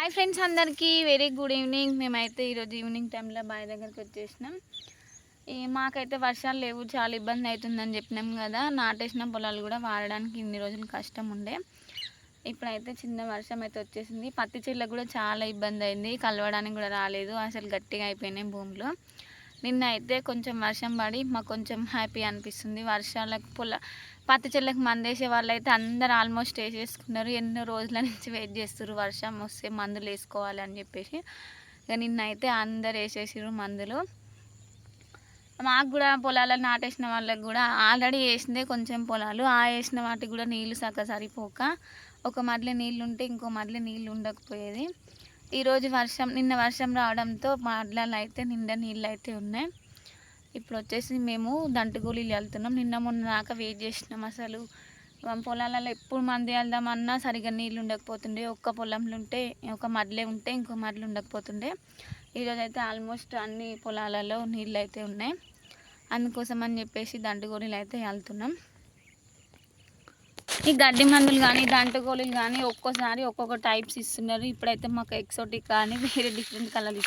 Hi friends, అందరికీ very good evening. మేమైతే ఈరోజు ఈవినింగ్ టైంలో బావి దగ్గరికి వచ్చేసినాం. మాకైతే వర్షాలు లేవు, చాలా ఇబ్బంది అవుతుందని చెప్పినాం కదా. నాటేసిన పొలాలు కూడా వాడడానికి ఇన్ని రోజులు కష్టం ఉండే. ఇప్పుడైతే చిన్న వర్షం అయితే వచ్చేసింది. పత్తి చెట్లకు కూడా చాలా ఇబ్బంది అయింది, కలవడానికి కూడా రాలేదు, అసలు గట్టిగా అయిపోయినాయి భూమిలో. నిన్న అయితే కొంచెం వర్షం పడి మాకు కొంచెం హ్యాపీ అనిపిస్తుంది. వర్షాలకు పత్తి చెట్లకు మందేసే వాళ్ళు అయితే అందరు ఆల్మోస్ట్ వేసేసుకున్నారు. ఎన్నో రోజుల నుంచి వెయిట్ చేస్తారు వర్షం వస్తే మందులు వేసుకోవాలి అని చెప్పేసి. ఇక నిన్న అయితే అందరు వేసేసారు మందులు. మాకు కూడా పొలాలను నాటేసిన వాళ్ళకి కూడా ఆల్రెడీ వేసిందే కొంచెం పొలాలు, వేసిన వాటికి కూడా నీళ్ళు సరిపోక ఒక మధ్యలో నీళ్ళు ఉంటే ఇంకో మధ్యలో నీళ్ళు ఉండకపోయేది. ఈరోజు నిన్న వర్షం రావడంతో మడ్లలో అయితే నిండా నీళ్ళు అయితే ఉన్నాయి. ఇప్పుడు వచ్చేసి మేము దంటుగూలీలు వెళ్తున్నాం. నిన్న మొన్న దాకా వెయిట్ చేసినాం. అసలు పొలాలలో ఎప్పుడు మంది వెళ్దామన్నా సరిగ్గా నీళ్ళు ఉండకపోతుండే. ఒక్క పొలంలో ఉంటే ఒక మడ్లే ఉంటే ఇంకో మడ్లు ఉండకపోతుండే. ఈరోజు అయితే ఆల్మోస్ట్ అన్ని పొలాలలో నీళ్ళు అయితే ఉన్నాయి. అందుకోసం అని చెప్పేసి దంటుగూలీలు అయితే వెళ్తున్నాం. ఈ గడ్డి మందులు కానీ దంటుగోళీలు కానీ ఒక్కోసారి ఒక్కొక్క టైప్స్ ఇస్తున్నారు. ఇప్పుడైతే మాకు ఎక్సోటిక్ కానీ వేరే డిఫరెంట్ కలర్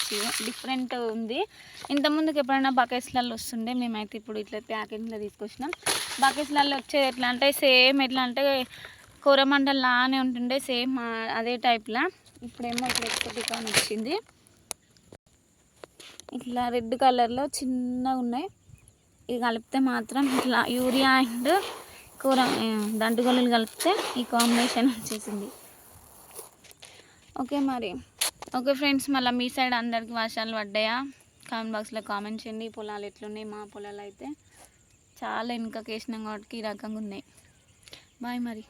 డిఫరెంట్ ఉంది. ఇంతకుముందుకు ఎప్పుడైనా బకెట్స్లలో వస్తుండే, మేమైతే ఇప్పుడు ఇట్లా ప్యాకెట్లో తీసుకొచ్చినాం. బకెట్స్లలో వచ్చేది ఎట్లా అంటే సేమ్ ఎట్లా అంటే కూరమండలానే ఉంటుండే, సేమ్ అదే టైప్లా. ఇప్పుడేమో ఇట్లా ఎక్సోటిక్ అని వచ్చింది. ఇట్లా రెడ్ కలర్లో చిన్నగా ఉన్నాయి. ఇది కలిపితే మాత్రం ఇట్లా యూరియా అండ్ దంటుగోళీలు కలిపితే ఈ కాంబినేషన్ వచ్చేసింది. ఓకే ఫ్రెండ్స్, మళ్ళీ మీ సైడ్ అందరికి వర్షాలు పడ్డాయా? కామెంట్ బాక్స్లో కామెంట్ చేయండి. పొలాలు ఎట్లున్నాయి? మా పొలాలు అయితే చాలా వెనుకకి వేసినాం కాబట్టి ఈ రకంగా ఉన్నాయి. బాయ్ మరి.